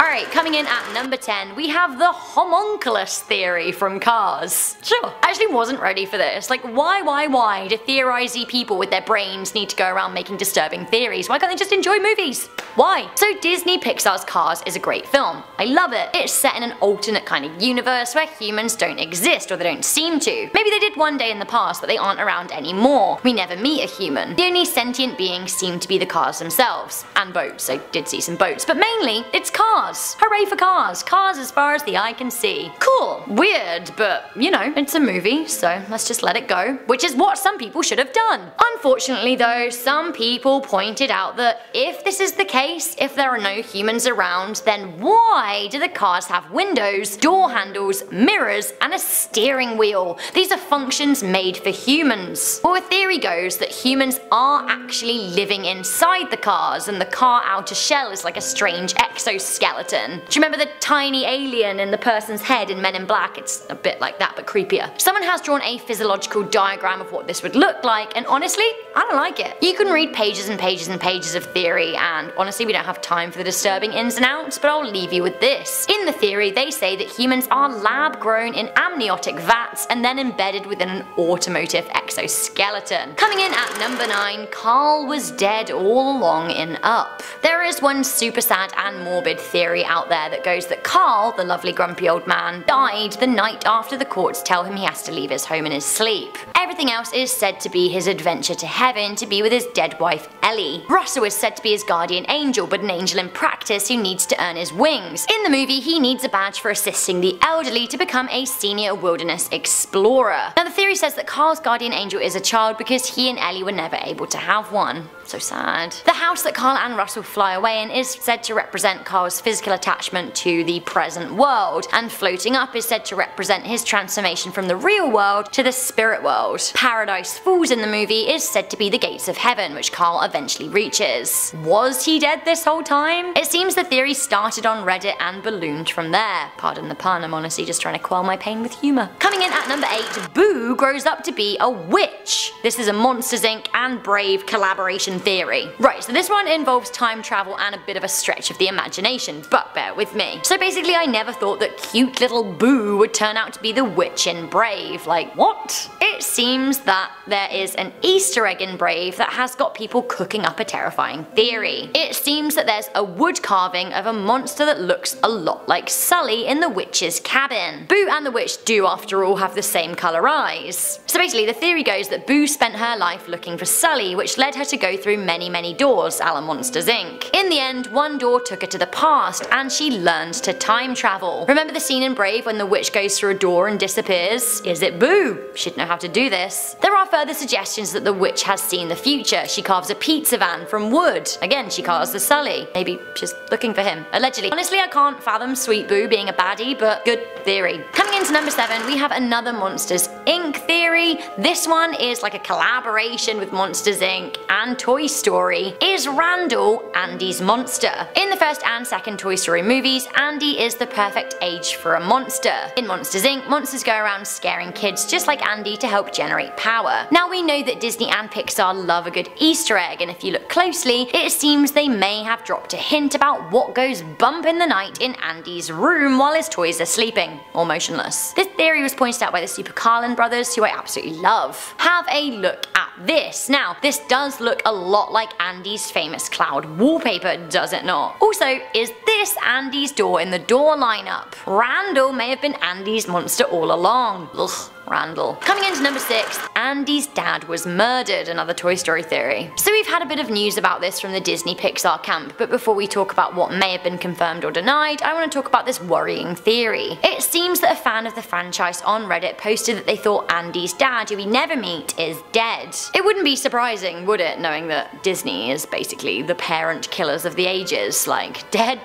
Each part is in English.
Alright, coming in at number 10, we have the homunculus theory from Cars. Sure, I actually wasn't ready for this. Like, why do theorisy people with their brains need to go around making disturbing theories? Why can't they just enjoy movies? Why? So Disney Pixar's Cars is a great film. I love it. It's set in an alternate kind of universe where humans don't exist, or they don't seem to. Maybe they did one day in the past, but they aren't around anymore. We never meet a human. The only sentient beings seem to be the cars themselves. And boats. I did see some boats. But mainly, it's cars. Hooray for cars. Cars as far as the eye can see. Cool. Weird, but you know, it's a movie, so let's just let it go. Which is what some people should have done. Unfortunately though, some people pointed out that if this is the case, if there are no humans around, then why do the cars have windows, door handles, mirrors, and a steering wheel? These are functions made for humans. Well, a theory goes that humans are actually living inside the cars, and the car outer shell is like a strange exoskeleton. Do you remember the tiny alien in the person's head in Men in Black? It's a bit like that, but creepier. Someone has drawn a physiological diagram of what this would look like, and honestly, I don't like it. You can read pages and pages and pages of theory, and honestly we don't have time for the disturbing ins and outs, but I'll leave you with this. In the theory, they say that humans are lab grown in amniotic vats and then embedded within an automotive exoskeleton. Coming in at number 9, Carl was dead all along in Up. There is one super sad and morbid theory out there that goes that Carl, the lovely grumpy old man, died the night after the courts tell him he has to leave his home in his sleep. Everything else is said to be his adventure to heaven to be with his dead wife Ellie. Russell is said to be his guardian angel, but an angel in practice who needs to earn his wings. In the movie, he needs a badge for assisting the elderly to become a senior wilderness explorer. Now the theory says that Carl's guardian angel is a child because he and Ellie were never able to have one. So sad. The house that Carl and Russell fly away in is said to represent Carl's physical attachment to the present world, and floating up is said to represent his transformation from the real world to the spirit world. Paradise Falls in the movie is said to be the gates of heaven, which Carl eventually reaches. Was he dead this whole time? It seems the theory started on Reddit and ballooned from there. Pardon the pun, I'm honestly just trying to quell my pain with humour. Coming in at number 8, Boo grows up to be a witch. This is a Monsters Inc. and Brave collaboration theory. Right, so this one involves time travel and a bit of a stretch of the imagination, but bear with me. So basically I never thought that cute little Boo would turn out to be the witch in Brave. Like, what? It seems that there is an Easter egg in Brave that has got people cooking up a terrifying theory. It seems that there's a wood carving of a monster that looks a lot like Sully in the witch's cabin. Boo and the witch do after all have the same colour eyes. So basically the theory goes that Boo spent her life looking for Sully, which led her to go through many doors a la Monsters Inc. In the end, one door took her to the past and she learned to time travel. Remember the scene in Brave when the witch goes through a door and disappears? Is it Boo? She'd know how to do this. There are further suggestions that the witch has seen the future. She carves a pizza van from wood. Again, she carves the Sully. Maybe she's looking for him, allegedly. Honestly, I can't fathom Sweet Boo being a baddie, but good theory. Coming into number 7, we have another Monsters Inc. theory. This one is like a collaboration with Monsters Inc. and Toy Story. Is Randall Andy's monster? In the first and second Toy Story movies, Andy is the perfect age for a monster. In Monsters Inc., monsters go around scaring kids just like Andy to help generate power. Now we know that Disney and Pixar love a good Easter egg, and if you look closely, it seems they may have dropped a hint about what goes bump in the night in Andy's room while his toys are sleeping, or motionless. This theory was pointed out by the Super Carlin brothers, who I absolutely love. Have a look at this. Now, this does look a lot like Andy's famous cloud wallpaper, does it not? Also, is this Andy's door in the door lineup? Randall may have been Andy's monster all along. Ugh. Randall. Coming into number 6, Andy's dad was murdered, another Toy Story theory. So we've had a bit of news about this from the Disney Pixar camp, but before we talk about what may have been confirmed or denied, I want to talk about this worrying theory. It seems that a fan of the franchise on Reddit posted that they thought Andy's dad, who we never meet, is dead. It wouldn't be surprising, would it, knowing that Disney is basically the parent killers of the ages, like dead,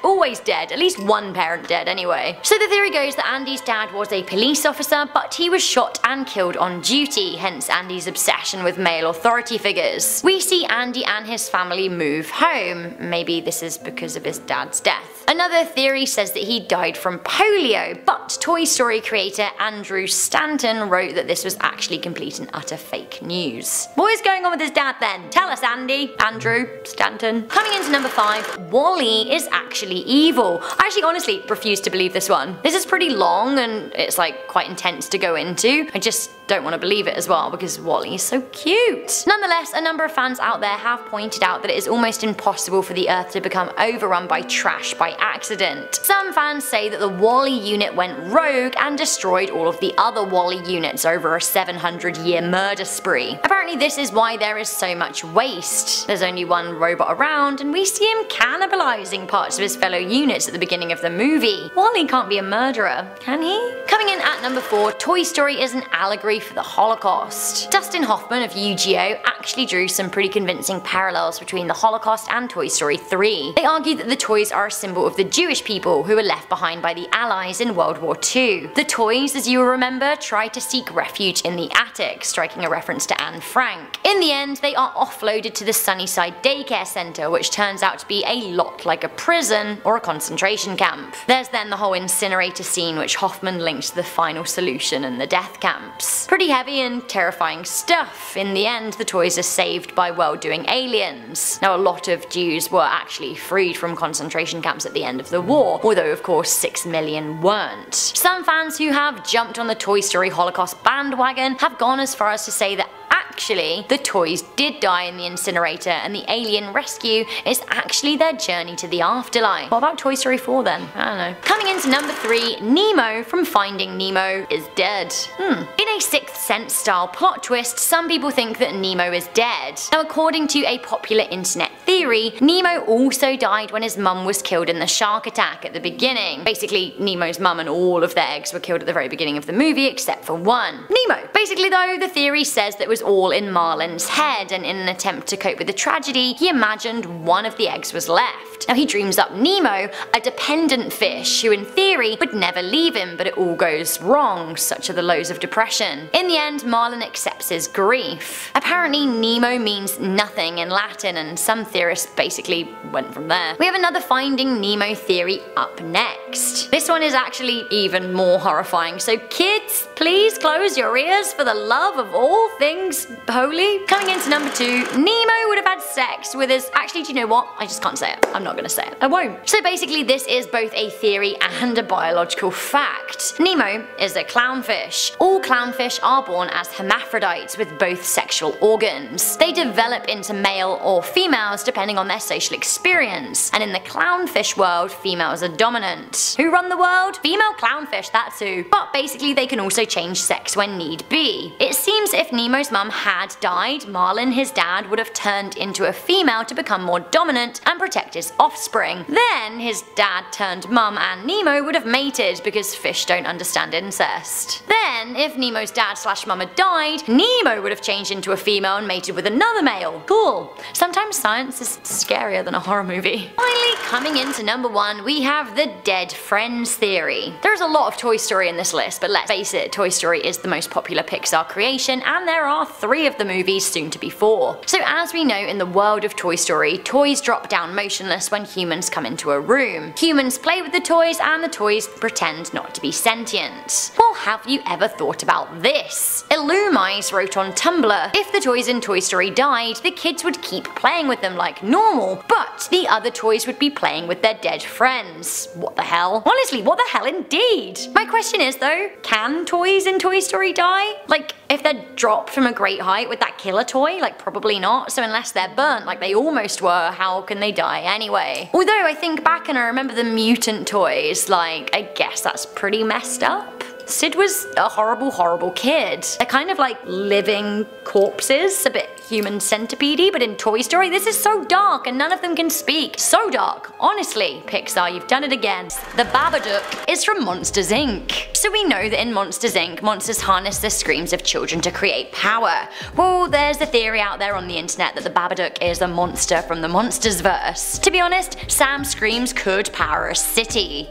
always dead, at least one parent dead anyway. So the theory goes that Andy's dad was a police officer, but but he was shot and killed on duty, hence Andy's obsession with male authority figures. We see Andy and his family move home. Maybe this is because of his dad's death. Another theory says that he died from polio, but Toy Story creator Andrew Stanton wrote that this was actually complete and utter fake news. What is going on with his dad then? Tell us, Andy. Andrew Stanton. Coming into number 5, WALL-E is actually evil. I actually honestly refuse to believe this one. This is pretty long and it's like quite intense to go into. I just don't want to believe it as well because WALL-E is so cute. Nonetheless, a number of fans out there have pointed out that it is almost impossible for the Earth to become overrun by trash by accident. Some fans say that the WALL-E unit went rogue and destroyed all of the other WALL-E units over a 700-year murder spree. Apparently this is why there is so much waste. There's only one robot around and we see him cannibalizing parts of his fellow units at the beginning of the movie. WALL-E can't be a murderer, can he? Coming in at number 4, Toy Story is an allegory for the Holocaust. Dustin Hoffman of Yu-Gi-Oh! Actually drew some pretty convincing parallels between the Holocaust and Toy Story 3. They argue that the toys are a symbol of the Jewish people who were left behind by the Allies in World War II. The toys, as you will remember, try to seek refuge in the attic, striking a reference to Anne Frank. In the end, they are offloaded to the Sunnyside Daycare Center, which turns out to be a lot like a prison or a concentration camp. There's then the whole incinerator scene, which Hoffman links to the final solution in the death camps. Pretty heavy and terrifying stuff. In the end, the toys are saved by well-doing aliens. Now, a lot of Jews were actually freed from concentration camps at the end of the war, although of course 6 million weren't. Some fans who have jumped on the Toy Story Holocaust bandwagon have gone as far as to say that actually, the toys did die in the incinerator and the alien rescue is actually their journey to the afterlife. What about Toy Story 4 then? I don't know. Coming into number 3, Nemo from Finding Nemo is dead. In a Sixth Sense style plot twist, some people think that Nemo is dead. Now, according to a popular internet theory, Nemo also died when his mum was killed in the shark attack at the beginning. Basically, Nemo's mum and all of their eggs were killed at the very beginning of the movie except for one. Nemo. Basically though, the theory says that it was all in Marlin's head, and in an attempt to cope with the tragedy, he imagined one of the eggs was left. Now he dreams up Nemo, a dependent fish who in theory would never leave him, but it all goes wrong, such are the lows of depression. In the end, Marlin accepts his grief. Apparently Nemo means nothing in Latin, and some theorists basically went from there. We have another Finding Nemo theory up next. This one is actually even more horrifying, so kids, please close your ears for the love of all things holy. Coming into number 2, Nemo would have had sex with his— actually, do you know what? I just can't say it. I'm not gonna say it. I won't. So basically this is both a theory and a biological fact. Nemo is a clownfish. All clownfish are born as hermaphrodites with both sexual organs. They develop into male or females depending on their social experience, and in the clownfish world, females are dominant. Who run the world? Female clownfish, that's who. But basically they can also change sex when need be. It seems if Nemo's mum had died, Marlin, his dad, would have turned into a female to become more dominant and protect his offspring. Then his dad turned mum and Nemo would have mated because fish don't understand incest. Then, if Nemo's dad / mum had died, Nemo would have changed into a female and mated with another male. Cool. Sometimes science is scarier than a horror movie. Finally, coming into number 1, we have the dead friends theory. There's a lot of Toy Story in this list, but let's face it, Toy Story is the most popular Pixar creation, and there are 3 of the movies, soon to be 4. So as we know, in the world of Toy Story, toys drop down motionless when humans come into a room. Humans play with the toys and the toys pretend not to be sentient. Well, have you ever thought about this? Illumise wrote on Tumblr, if the toys in Toy Story died, the kids would keep playing with them like normal, but the other toys would be playing with their dead friends. What the hell? Honestly, what the hell indeed? My question is though, can toys in Toy Story die? Like, if they're dropped from a great height, would that kill a toy? Like, probably not. So unless they're burnt like they almost were, how can they die anyway? Although I think back and I remember the mutant toys, like, I guess that's pretty messed up. Sid was a horrible, horrible kid. They're kind of like living corpses, a bit human centipede-y, but in Toy Story this is so dark and none of them can speak. So dark. Honestly, Pixar, you've done it again. The Babadook is from Monsters Inc. So we know that in Monsters Inc, monsters harness the screams of children to create power. Well, there's a theory out there on the internet that the Babadook is a monster from the Monsters verse. To be honest, Sam's screams could power a city.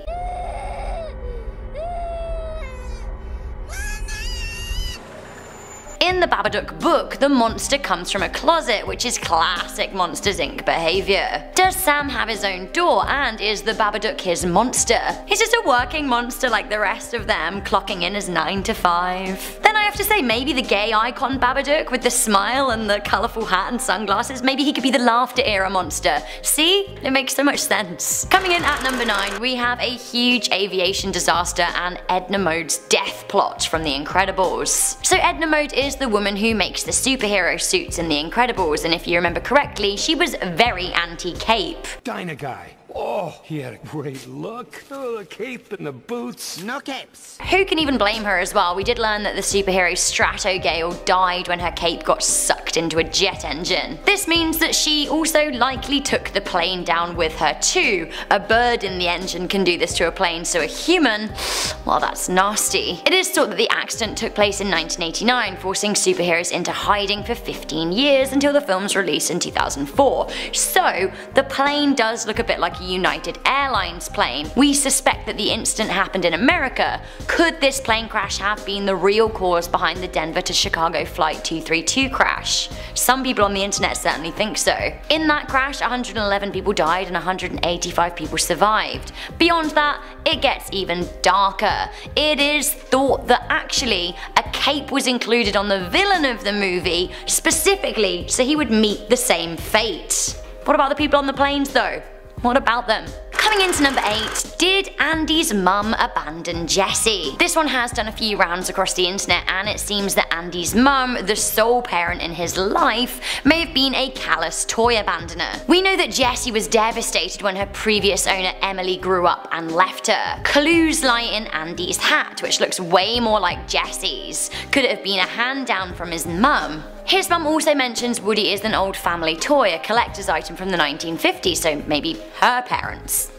the Babadook book, the monster comes from a closet, which is classic Monsters Inc. behavior. Does Sam have his own door, and is the Babadook his monster? He's just a working monster like the rest of them, clocking in as 9 to 5. Then I have to say, maybe the gay icon Babadook with the smile and the colourful hat and sunglasses, maybe he could be the laughter era monster. See? It makes so much sense. Coming in at number 9, we have a huge aviation disaster and Edna Mode's death plot from The Incredibles. So Edna Mode is the woman who makes the superhero suits in The Incredibles, and if you remember correctly, she was very anti-cape. Dinah guy. Oh, he had a great look. Oh, the cape and the boots. No capes. Who can even blame her as well? We did learn that the superhero Stratogale died when her cape got sucked into a jet engine. This means that she also likely took the plane down with her too. A bird in the engine can do this to a plane, so a human, well, that's nasty. It is thought that the accident took place in 1989, forcing superheroes into hiding for 15 years until the film's release in 2004. So the plane does look a bit like a United Airlines plane. We suspect that the incident happened in America. Could this plane crash have been the real cause behind the Denver to Chicago Flight 232 crash? Some people on the internet certainly think so. In that crash, 111 people died and 185 people survived. Beyond that, it gets even darker. It is thought that actually a cape was included on the villain of the movie, specifically so he would meet the same fate. What about the people on the planes though? What about them? Coming into number 8, did Andy's mum abandon Jessie? This one has done a few rounds across the internet, and it seems that Andy's mum, the sole parent in his life, may have been a callous toy abandoner. We know that Jessie was devastated when her previous owner Emily grew up and left her. Clues lie in Andy's hat, which looks way more like Jessie's. Could it have been a hand down from his mum? His mum also mentions Woody is an old family toy, a collector's item from the 1950s, so maybe her parents.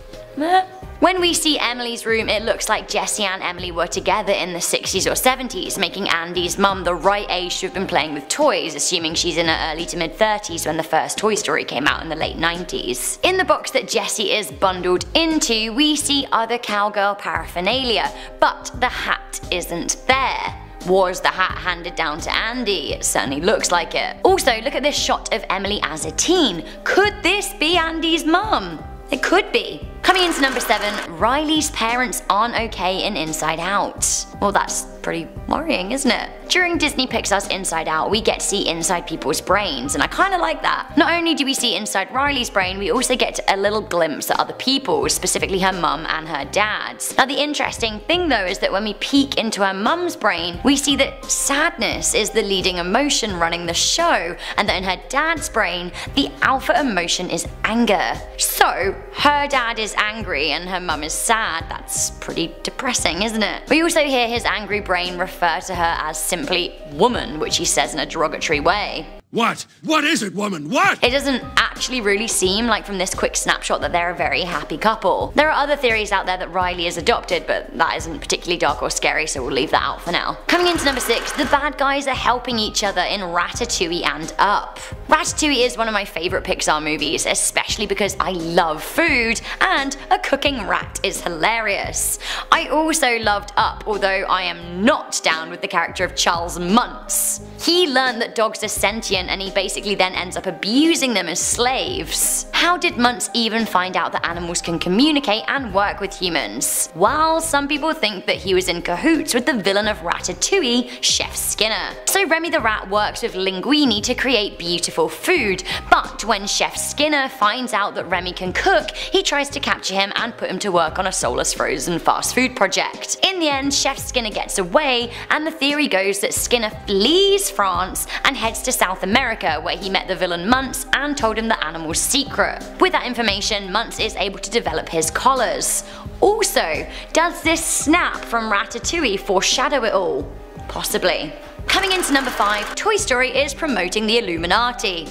When we see Emily's room, it looks like Jessie and Emily were together in the 60s or 70s, making Andy's mum the right age to have been playing with toys, assuming she's in her early to mid 30s when the first Toy Story came out in the late 90s. In the box that Jessie is bundled into, we see other cowgirl paraphernalia, but the hat isn't there. Was the hat handed down to Andy? It certainly looks like it. Also, look at this shot of Emily as a teen. Could this be Andy's mum? It could be. Coming into number 7, Riley's parents aren't okay in Inside Out. Well, that's pretty worrying, isn't it? During Disney Pixar's Inside Out, we get to see inside people's brains, and I kinda like that. Not only do we see inside Riley's brain, we also get a little glimpse at other people's, specifically her mum and her dad's. Now the interesting thing though is that when we peek into her mum's brain, we see that sadness is the leading emotion running the show, and that in her dad's brain, the alpha emotion is anger. So, her dad is angry and her mum is sad. That's pretty depressing, isn't it? We also hear his angry brain refer to her as simply woman, which he says in a derogatory way. What? What is it, woman? What? It doesn't actually really seem like from this quick snapshot that they're a very happy couple. There are other theories out there that Riley is adopted, but that isn't particularly dark or scary, so we'll leave that out for now. Coming into number 6, the bad guys are helping each other in Ratatouille and Up. Ratatouille is one of my favourite Pixar movies, especially because I love food, and a cooking rat is hilarious. I also loved Up, although I am not down with the character of Charles Muntz. He learned that dogs are sentient, and he basically then ends up abusing them as slaves. How did Muntz even find out that animals can communicate and work with humans? Well, some people think that he was in cahoots with the villain of Ratatouille, Chef Skinner. So Remy the rat works with Linguini to create beautiful food, but when Chef Skinner finds out that Remy can cook, he tries to capture him and put him to work on a soulless frozen fast food project. In the end, Chef Skinner gets away, and the theory goes that Skinner flees France and heads to South America, where he met the villain Muntz and told him the animal's secret. With that information, Muntz is able to develop his collars. Also, does this snap from Ratatouille foreshadow it all? Possibly. Coming into number 5, Toy Story is promoting the Illuminati.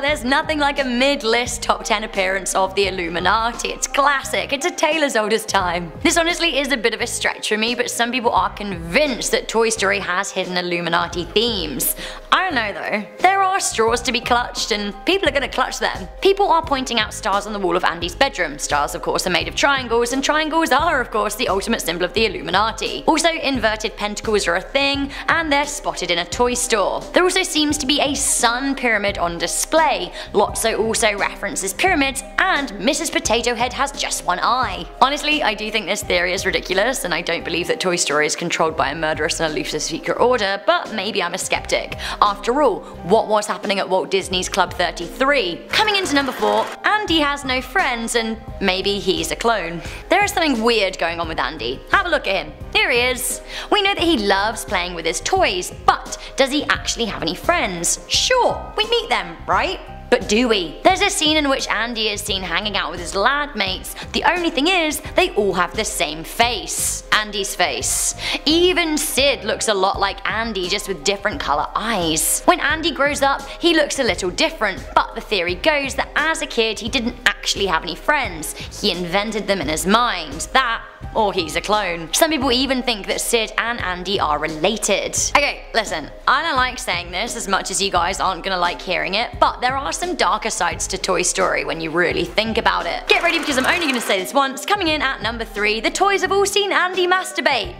There's nothing like a mid-list top 10 appearance of the Illuminati. It's classic, it's a tale as old as time. This honestly is a bit of a stretch for me, but some people are convinced that Toy Story has hidden Illuminati themes. I don't know though. There are straws to be clutched and people are gonna clutch them. People are pointing out stars on the wall of Andy's bedroom. Stars of course are made of triangles, and triangles are of course the ultimate symbol of the Illuminati. Also, inverted pentacles are a thing, and they're spotted in a toy store. There also seems to be a sun pyramid on display. Lotso also references pyramids, and Mrs. Potato Head has just one eye. Honestly, I do think this theory is ridiculous, and I don't believe that Toy Story is controlled by a murderous and elusive secret order, but maybe I'm a skeptic. After all, what was happening at Walt Disney's Club 33? Coming into number 4, Andy has no friends, and maybe he's a clone. There is something weird going on with Andy. Have a look at him. Here he is. We know that he loves playing with his toys, but does he actually have any friends? Sure, we meet them, right? But do we? There's a scene in which Andy is seen hanging out with his lad mates. The only thing is, they all have the same face. Andy's face. Even Sid looks a lot like Andy, just with different colour eyes. When Andy grows up, he looks a little different, but the theory goes that as a kid he didn't actually have any friends. He invented them in his mind. That, or he's a clone. Some people even think that Sid and Andy are related. Okay, listen, I don't like saying this as much as you guys aren't gonna like hearing it, but there are some darker sides to Toy Story when you really think about it. Get ready because I'm only gonna say this once. Coming in at number 3, the toys have all seen Andy masturbate.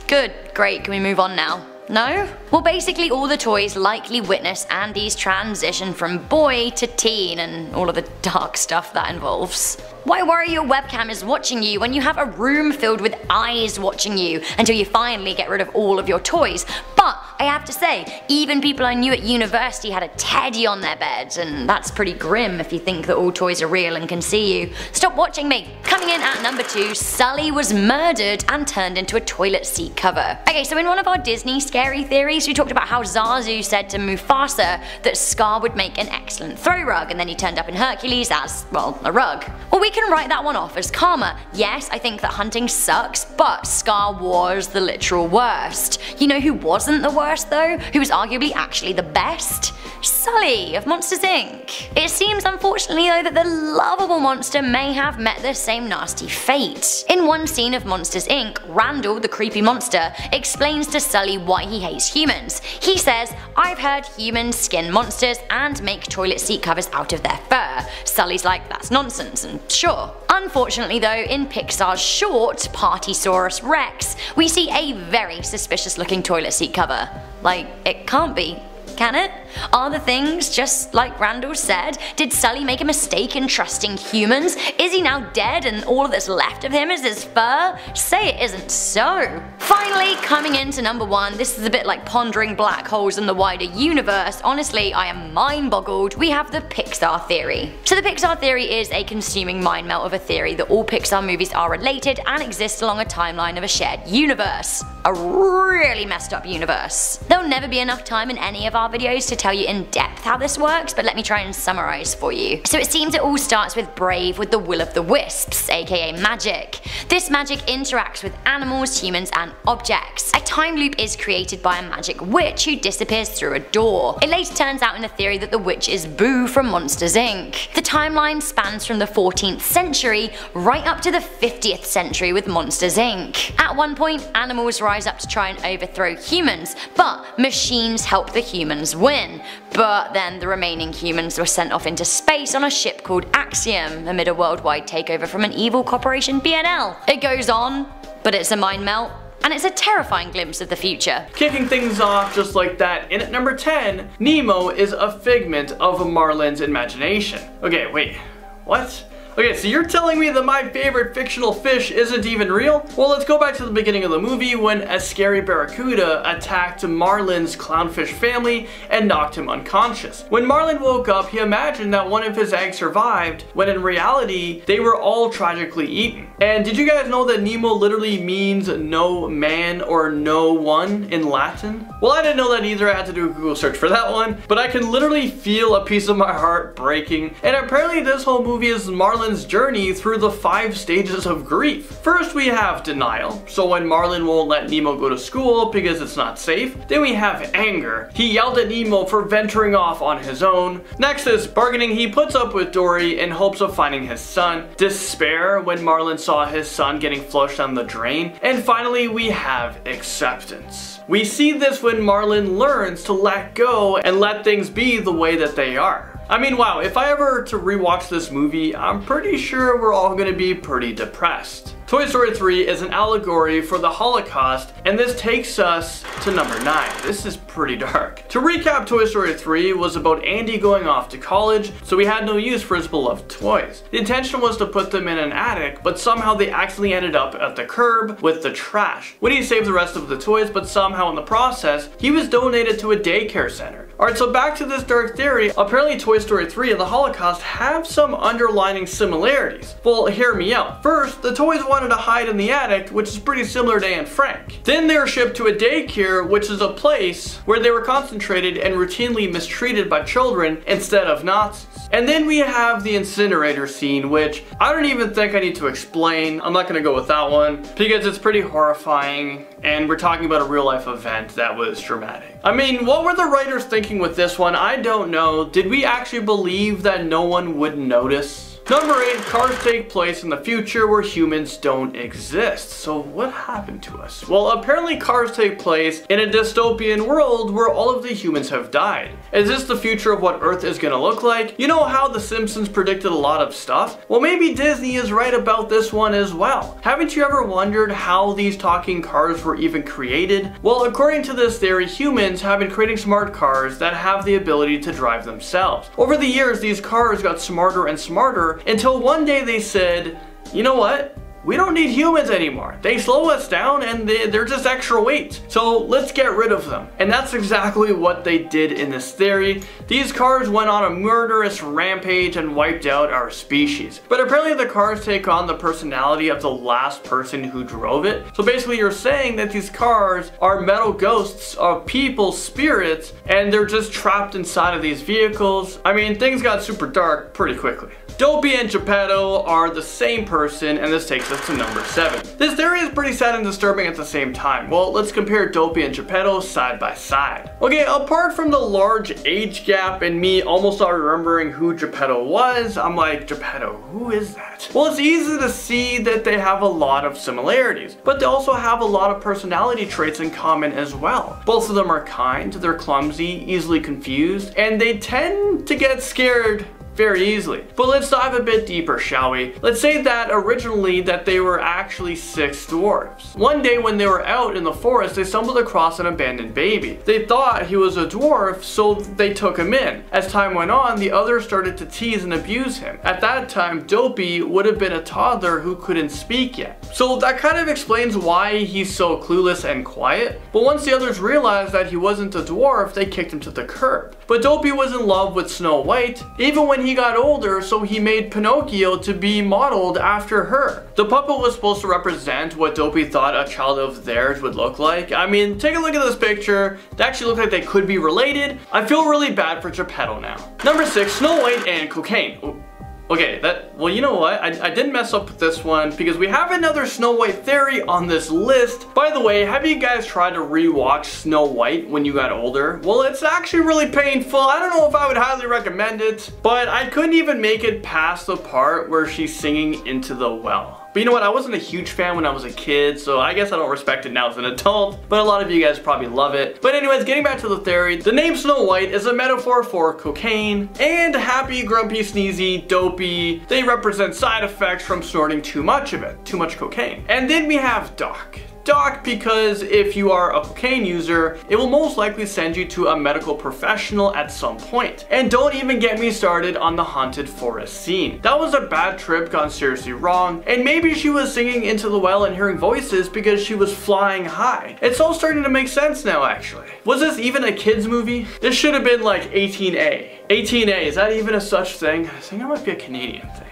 Good, great, can we move on now? No? Well, basically all the toys likely witness Andy's transition from boy to teen and all of the dark stuff that involves. Why worry your webcam is watching you when you have a room filled with eyes watching you until you finally get rid of all of your toys? But I have to say, even people I knew at university had a teddy on their bed, and that's pretty grim if you think that all toys are real and can see you. Stop watching me! Coming in at number 2, Sully was murdered and turned into a toilet seat cover. Okay, so in one of our Disney scary theories, we talked about how Zazu said to Mufasa that Scar would make an excellent throw rug, and then he turned up in Hercules as, well, a rug. Well, we can write that one off as karma. Yes, I think that hunting sucks, but Scar was the literal worst. You know who wasn't the worst though? Who was arguably actually the best? Sully of Monsters Inc. It seems unfortunately though that the lovable monster may have met the same nasty fate. In one scene of Monsters Inc., Randall, the creepy monster, explains to Sully why he hates humans. He says, "I've heard humans skin monsters and make toilet seat covers out of their fur." Sully's like, that's nonsense, and sure. Unfortunately though, in Pixar's short, Partysaurus Rex, we see a very suspicious looking toilet seat cover. Like, it can't be. Can it? Are the things just like Randall said? Did Sully make a mistake in trusting humans? Is he now dead and all that's left of him is his fur? Say it isn't so. Finally, coming into number 1, this is a bit like pondering black holes in the wider universe. Honestly, I am mind boggled. We have the Pixar theory. So the Pixar theory is a consuming mind melt of a theory that all Pixar movies are related and exist along a timeline of a shared universe. A really messed up universe. There'll never be enough time in any of our videos to tell you in depth how this works, but let me try and summarize for you. So it seems it all starts with Brave with the Will of the Wisps, aka magic. This magic interacts with animals, humans, and objects. A time loop is created by a magic witch who disappears through a door. It later turns out in the theory that the witch is Boo from Monsters Inc. The timeline spans from the 14th century right up to the 50th century with Monsters Inc. At one point, animals rise up to try and overthrow humans, but machines help the humans win. But then the remaining humans were sent off into space on a ship called Axiom amid a worldwide takeover from an evil corporation BNL. It goes on, but it's a mind melt. And it's a terrifying glimpse of the future. Kicking things off just like that, in at number 10, Nemo is a figment of Marlin's imagination. Okay, wait, what? Okay, so you're telling me that my favorite fictional fish isn't even real? Well, let's go back to the beginning of the movie when a scary barracuda attacked Marlin's clownfish family and knocked him unconscious. When Marlin woke up, he imagined that one of his eggs survived, when in reality, they were all tragically eaten. And did you guys know that Nemo literally means no man or no one in Latin? Well, I didn't know that either. I had to do a Google search for that one, but I can literally feel a piece of my heart breaking. And apparently this whole movie is Marlin's journey through the 5 stages of grief. First we have denial, so when Marlin won't let Nemo go to school because it's not safe. Then we have anger. He yelled at Nemo for venturing off on his own. Next is bargaining. He puts up with Dory in hopes of finding his son. Despair when Marlin saw saw his son getting flushed down the drain. And finally, we have acceptance. We see this when Marlin learns to let go and let things be the way that they are. I mean, wow, if I ever to rewatch this movie, I'm pretty sure we're all gonna be pretty depressed. Toy Story 3 is an allegory for the Holocaust, and this takes us to number 9. This is pretty dark. To recap, Toy Story 3 was about Andy going off to college, so he had no use for his beloved toys. The intention was to put them in an attic, but somehow they accidentally ended up at the curb with the trash. When he saved the rest of the toys, but somehow in the process, he was donated to a daycare center. Alright, so back to this dark theory. Apparently Toy Story 3 and the Holocaust have some underlining similarities. Well, hear me out. First, the toys wanted to hide in the attic, which is pretty similar to Anne Frank. Then they were shipped to a daycare, which is a place where they were concentrated and routinely mistreated by children instead of Nazis. And then we have the incinerator scene, which I don't even think I need to explain. I'm not gonna go with that one because it's pretty horrifying and we're talking about a real life event that was dramatic. I mean, what were the writers thinking with this one? I don't know. Did we actually believe that no one would notice? Number 8, Cars take place in the future where humans don't exist. So what happened to us? Well, apparently Cars take place in a dystopian world where all of the humans have died. Is this the future of what Earth is gonna look like? You know how The Simpsons predicted a lot of stuff? Well, maybe Disney is right about this one as well. Haven't you ever wondered how these talking cars were even created? Well, according to this theory, humans have been creating smart cars that have the ability to drive themselves. Over the years, these cars got smarter and smarter until one day they said, you know what? We don't need humans anymore. They slow us down and they're just extra weight. So let's get rid of them. And that's exactly what they did in this theory. These cars went on a murderous rampage and wiped out our species. But apparently the cars take on the personality of the last person who drove it. So basically you're saying that these cars are metal ghosts of people's spirits and they're just trapped inside of these vehicles. I mean, things got super dark pretty quickly. Dopey and Geppetto are the same person, and this takes us to number 7. This theory is pretty sad and disturbing at the same time. Well, let's compare Dopey and Geppetto side by side. Okay, apart from the large age gap and me almost not remembering who Geppetto was, I'm like, Geppetto, who is that? Well, it's easy to see that they have a lot of similarities, but they also have a lot of personality traits in common as well. Both of them are kind, they're clumsy, easily confused, and they tend to get scared very easily. But let's dive a bit deeper, shall we? Let's say that originally that they were actually 6 dwarves. One day when they were out in the forest, they stumbled across an abandoned baby. They thought he was a dwarf, so they took him in. As time went on, the others started to tease and abuse him. At that time, Dopey would have been a toddler who couldn't speak yet. So that kind of explains why he's so clueless and quiet. But once the others realized that he wasn't a dwarf, they kicked him to the curb. But Dopey was in love with Snow White, even when he got older, so he made Pinocchio to be modeled after her. The puppet was supposed to represent what Dopey thought a child of theirs would look like. I mean, take a look at this picture. They actually look like they could be related. I feel really bad for Geppetto now. Number 6, Snow White and cocaine. Okay, well, you know what? I didn't mess up with this one because we have another Snow White theory on this list. By the way, have you guys tried to rewatch Snow White when you got older? Well, it's actually really painful. I don't know if I would highly recommend it, but I couldn't even make it past the part where she's singing into the well. But you know what, I wasn't a huge fan when I was a kid, so I guess I don't respect it now as an adult, but a lot of you guys probably love it. But anyways, getting back to the theory, the name Snow White is a metaphor for cocaine, and happy, grumpy, sneezy, dopey, they represent side effects from snorting too much of it, too much cocaine. And then we have Doc. Doc, because if you are a cocaine user, it will most likely send you to a medical professional at some point. And don't even get me started on the haunted forest scene. That was a bad trip gone seriously wrong, and maybe she was singing into the well and hearing voices because she was flying high. It's all starting to make sense now, actually. Was this even a kid's movie? This should have been like 18A. 18A, is that even a such thing? I think that might be a Canadian thing.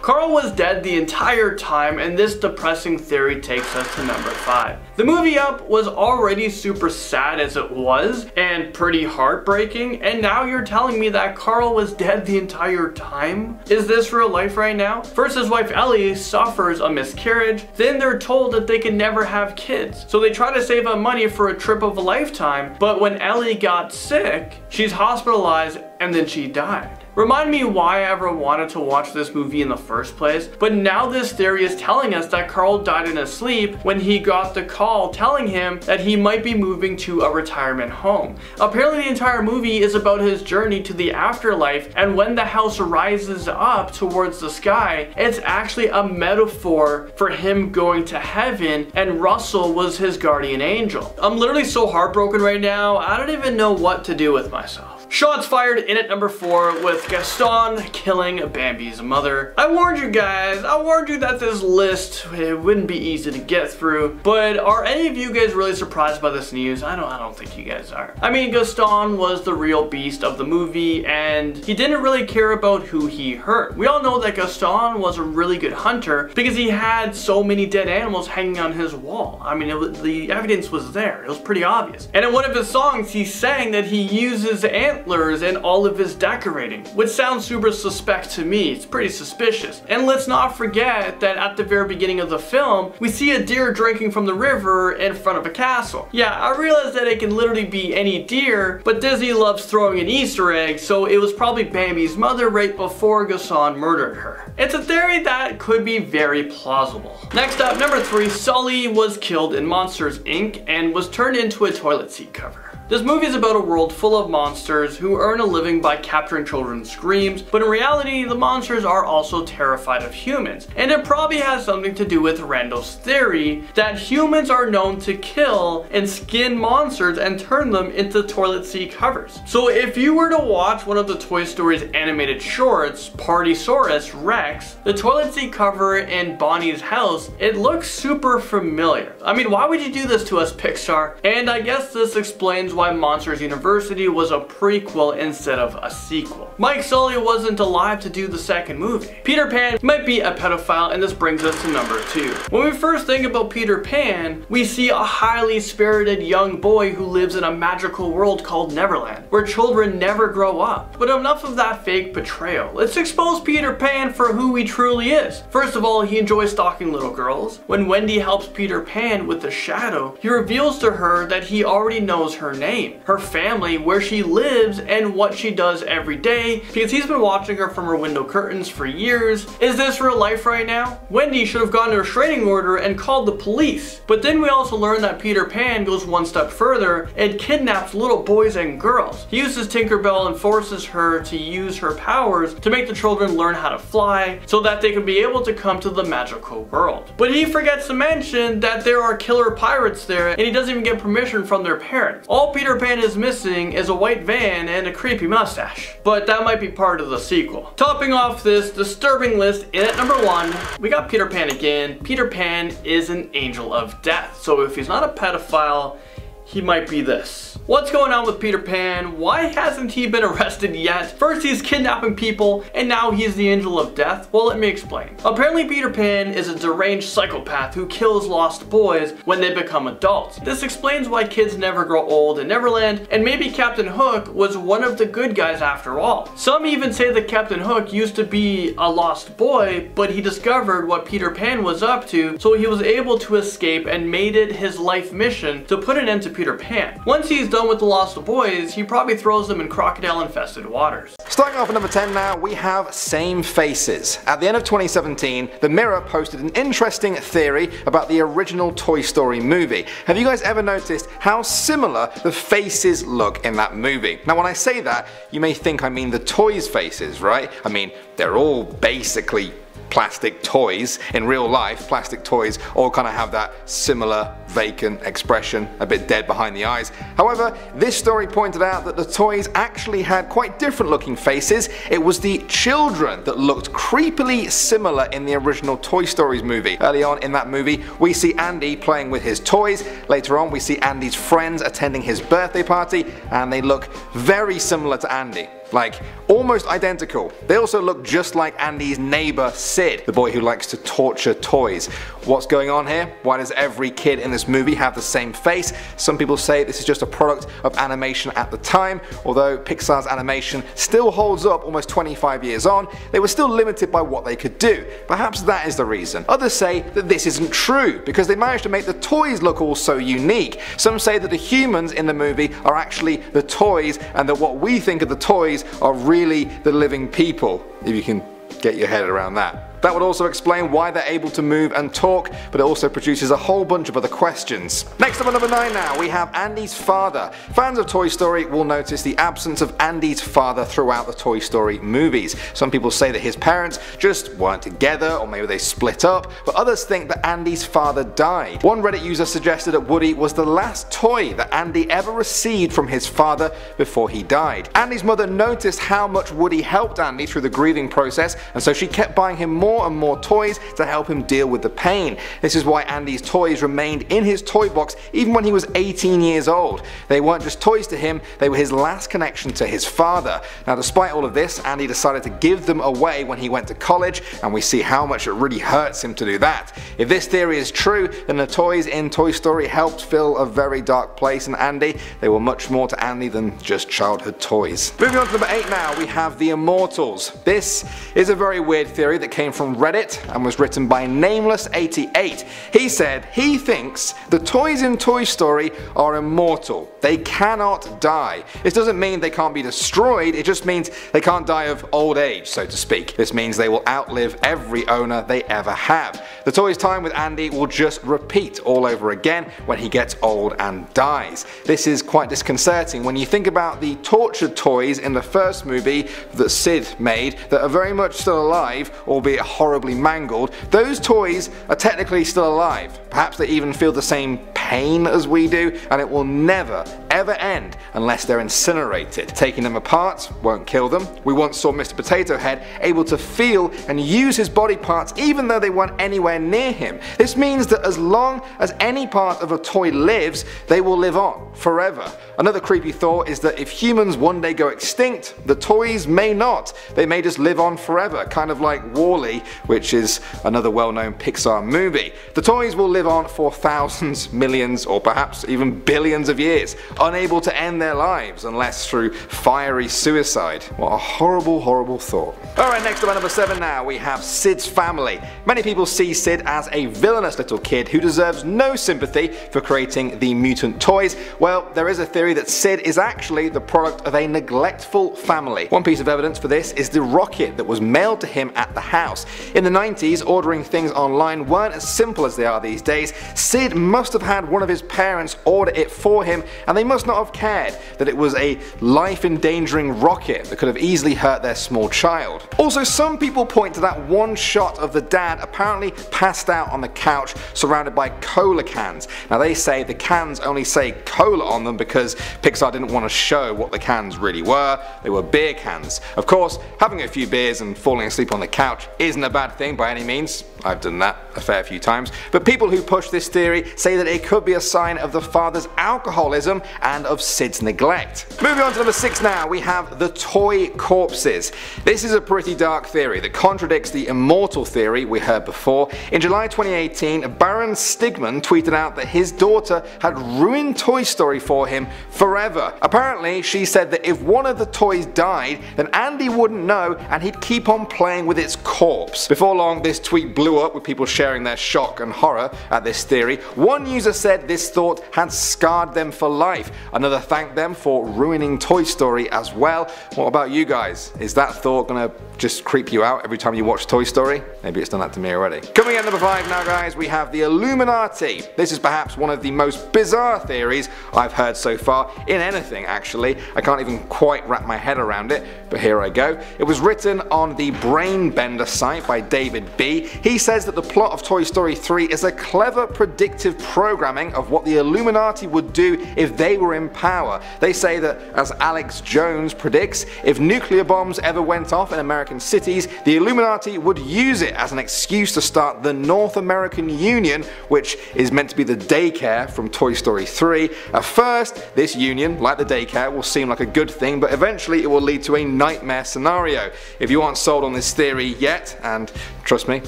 Carl was dead the entire time, and this depressing theory takes us to number 5. The movie Up was already super sad as it was, and pretty heartbreaking, and now you're telling me that Carl was dead the entire time? Is this real life right now? First, his wife Ellie suffers a miscarriage, then they're told that they can never have kids. So they try to save up money for a trip of a lifetime, but when Ellie got sick, she's hospitalized and then she died. remind me why I ever wanted to watch this movie in the first place, but now this theory is telling us that Carl died in his sleep when he got the call telling him that he might be moving to a retirement home. Apparently the entire movie is about his journey to the afterlife, and when the house rises up towards the sky, it's actually a metaphor for him going to heaven, and Russell was his guardian angel. I'm literally so heartbroken right now, I don't even know what to do with myself. Shots fired in at number 4 with Gaston killing Bambi's mother. I warned you guys, I warned you that this list, it wouldn't be easy to get through, but are any of you guys really surprised by this news? I don't think you guys are. I mean, Gaston was the real beast of the movie, and he didn't really care about who he hurt. We all know that Gaston was a really good hunter because he had so many dead animals hanging on his wall. I mean, the evidence was there, it was pretty obvious. And in one of his songs, he sang that he uses antlers in all of his decorating, which sounds super suspect to me. It's pretty suspicious. And let's not forget that at the very beginning of the film, we see a deer drinking from the river in front of a castle. Yeah, I realize that it can literally be any deer, but Disney loves throwing in Easter eggs, so it was probably Bambi's mother right before Gaston murdered her. It's a theory that could be very plausible. Next up, number 3, Sully was killed in Monsters, Inc. and was turned into a toilet seat cover. This movie is about a world full of monsters who earn a living by capturing children's screams, but in reality, the monsters are also terrified of humans. And it probably has something to do with Randall's theory that humans are known to kill and skin monsters and turn them into toilet seat covers. So if you were to watch one of the Toy Story's animated shorts, Partysaurus Rex, the toilet seat cover in Bonnie's house, it looks super familiar. I mean, why would you do this to us, Pixar? And I guess this explains why Monsters University was a prequel instead of a sequel. Mike Sully wasn't alive to do the second movie. Peter Pan might be a pedophile, and this brings us to number 2. When we first think about Peter Pan, we see a highly spirited young boy who lives in a magical world called Neverland, where children never grow up. But enough of that fake portrayal. Let's expose Peter Pan for who he truly is. First of all, he enjoys stalking little girls. When Wendy helps Peter Pan with the shadow, he reveals to her that he already knows her name, her family, where she lives, and what she does every day, because he's been watching her from her window curtains for years. Is this real life right now? Wendy should have gotten a restraining order and called the police. But then we also learn that Peter Pan goes one step further and kidnaps little boys and girls. He uses Tinkerbell and forces her to use her powers to make the children learn how to fly so that they can be able to come to the magical world. But he forgets to mention that there are killer pirates there, and he doesn't even get permission from their parents. All Peter Pan is missing is a white van and a creepy mustache. But that might be part of the sequel. Topping off this disturbing list, in at number 1, we got Peter Pan again. Peter Pan is an angel of death. So if he's not a pedophile, he might be this. What's going on with Peter Pan? Why hasn't he been arrested yet? First he's kidnapping people, and now he's the angel of death? Well, let me explain. Apparently Peter Pan is a deranged psychopath who kills lost boys when they become adults. This explains why kids never grow old in Neverland, and maybe Captain Hook was one of the good guys after all. Some even say that Captain Hook used to be a lost boy, but he discovered what Peter Pan was up to, so he was able to escape and made it his life mission to put an end to Peter Pan. Once he's done with the lost boys, he probably throws them in crocodile-infested waters. Starting off at number 10 now, we have Same Faces. At the end of 2017, The Mirror posted an interesting theory about the original Toy Story movie. Have you guys ever noticed how similar the faces look in that movie? Now when I say that, you may think I mean the toys' faces, right? I mean, they're all basically plastic toys. In real life, plastic toys all kind of have that similar vacant expression, a bit dead behind the eyes. However, this story pointed out that the toys actually had quite different looking faces. It was the children that looked creepily similar in the original Toy Story movie. Early on in that movie, we see Andy playing with his toys. Later on, we see Andy's friends attending his birthday party, and they look very similar to Andy. Like, almost identical. They also look just like Andy's neighbor Sid, the boy who likes to torture toys. What's going on here? Why does every kid in this movie have the same face? Some people say this is just a product of animation at the time. Although Pixar's animation still holds up almost 25 years on, they were still limited by what they could do. Perhaps that is the reason. Others say that this isn't true because they managed to make the toys look all so unique. Some say that the humans in the movie are actually the toys, and that what we think of the toys toys are really the living people, if you can get your head around that. That would also explain why they're able to move and talk, but it also produces a whole bunch of other questions. Next up at number 9 now, we have Andy's father. Fans of Toy Story will notice the absence of Andy's father throughout the Toy Story movies. Some people say that his parents just weren't together, or maybe they split up, but others think that Andy's father died. One Reddit user suggested that Woody was the last toy that Andy ever received from his father before he died. Andy's mother noticed how much Woody helped Andy through the grieving process, and so she kept buying him more and more toys to help him deal with the pain. This is why Andy's toys remained in his toy box even when he was 18 years old. They weren't just toys to him, they were his last connection to his father. Now despite all of this, Andy decided to give them away when he went to college, and we see how much it really hurts him to do that. If this theory is true, then the toys in Toy Story helped fill a very dark place in Andy. They were much more to Andy than just childhood toys. Moving on to number 8 now, we have the Immortals. This is a very weird theory that came from Reddit and was written by Nameless88. He said he thinks the toys in Toy Story are immortal. They cannot die. This doesn't mean they can't be destroyed, it just means they can't die of old age, so to speak. This means they will outlive every owner they ever have. The toys' time with Andy will just repeat all over again when he gets old and dies. This is quite disconcerting when you think about the tortured toys in the first movie that Sid made that are very much still alive, albeit horribly mangled. Those toys are technically still alive. Perhaps they even feel the same pain as we do, and it will never ever end unless they're incinerated. Taking them apart won't kill them. We once saw Mr. Potato Head able to feel and use his body parts even though they weren't anywhere near him. This means that as long as any part of a toy lives, they will live on forever. Another creepy thought is that if humans one day go extinct, the toys may not. They may just live on forever, kind of like WALL-E, which is another well-known Pixar movie. The toys will live on for thousands, millions, or perhaps even billions of years, unable to end their lives unless through fiery suicide. What a horrible, horrible thought. Alright, next up at number 7 now, we have Sid's family. Many people see Sid as a villainous little kid who deserves no sympathy for creating the mutant toys. Well, there is a theory that Sid is actually the product of a neglectful family. One piece of evidence for this is the rocket that was mailed to him at the house. In the 90s, ordering things online weren't as simple as they are these days. Sid must have had one of his parents order it for him, and they must not have cared that it was a life-endangering rocket that could have easily hurt their small child. Also, some people point to that one shot of the dad apparently passed out on the couch surrounded by cola cans. Now they say the cans only say cola on them because Pixar didn't want to show what the cans really were. They were beer cans. Of course, having a few beers and falling asleep on the couch isn't a bad thing by any means. I've done that a fair few times. But people who push this theory say that it could be a sign of the father's alcoholism and of Sid's neglect. Moving on to number 6 now, we have the toy corpses. This is a pretty dark theory that contradicts the immortal theory we heard before. In July 2018, Baron Stigman tweeted out that his daughter had ruined Toy Story for him forever. Apparently, she said that if one of the toys died, then Andy wouldn't know and he'd keep on playing with its corpse. Before long, this tweet blew up with people sharing their shock and horror at this theory. One user said this thought had scarred them for life. Another thanked them for ruining Toy Story as well. What about you guys? Is that thought gonna just creep you out every time you watch Toy Story? Maybe it's done that to me already. Coming at number 5 now guys, we have the Illuminati. This is perhaps one of the most bizarre theories I've heard so far in anything actually. I can't even quite wrap my head around it, but here I go. It was written on the Brainbender site by David B. He says that the plot of Toy Story 3 is a clever predictive programming of what the Illuminati would do if they were in power. They say that, as Alex Jones predicts, if nuclear bombs ever went off in American cities, the Illuminati would use it as an excuse to start the North American Union, which is meant to be the daycare from Toy Story 3. At first, this union, like the daycare, will seem like a good thing, but eventually it will lead to a nightmare scenario. If you aren't sold on this theory yet, and trust me,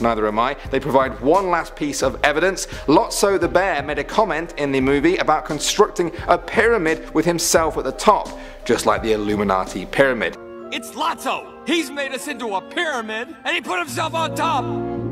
neither am I, they provide one last piece of evidence. Lotso the bear made a comment in the movie about constructing a pyramid with himself at the top, just like the Illuminati pyramid. It's Lotso! He's made us into a pyramid, and he put himself on top!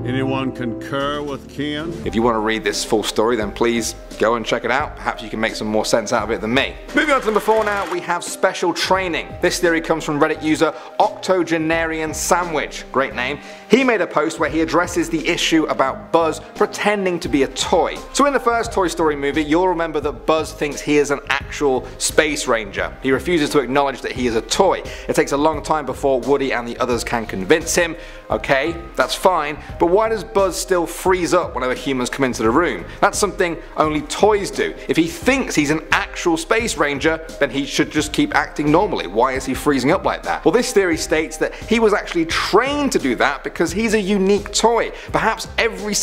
Anyone concur with Ken? If you want to read this full story, then please go and check it out. Perhaps you can make some more sense out of it than me. Moving on to number 4 now, we have special training. This theory comes from Reddit user Octogenarian Sandwich. Great name. He made a post where he addresses the issue about Buzz pretending to be a toy. So in the first Toy Story movie, you'll remember that Buzz thinks he is an actual space ranger. He refuses to acknowledge that he is a toy. It takes a long time before Woody and the others can convince him. Okay, that's fine, but why does Buzz still freeze up whenever humans come into the room? That's something only toys do. If he thinks he's an actual space ranger, then he should just keep acting normally. Why is he freezing up like that? Well, this theory states that he was actually trained to do that because he's a unique toy. Perhaps every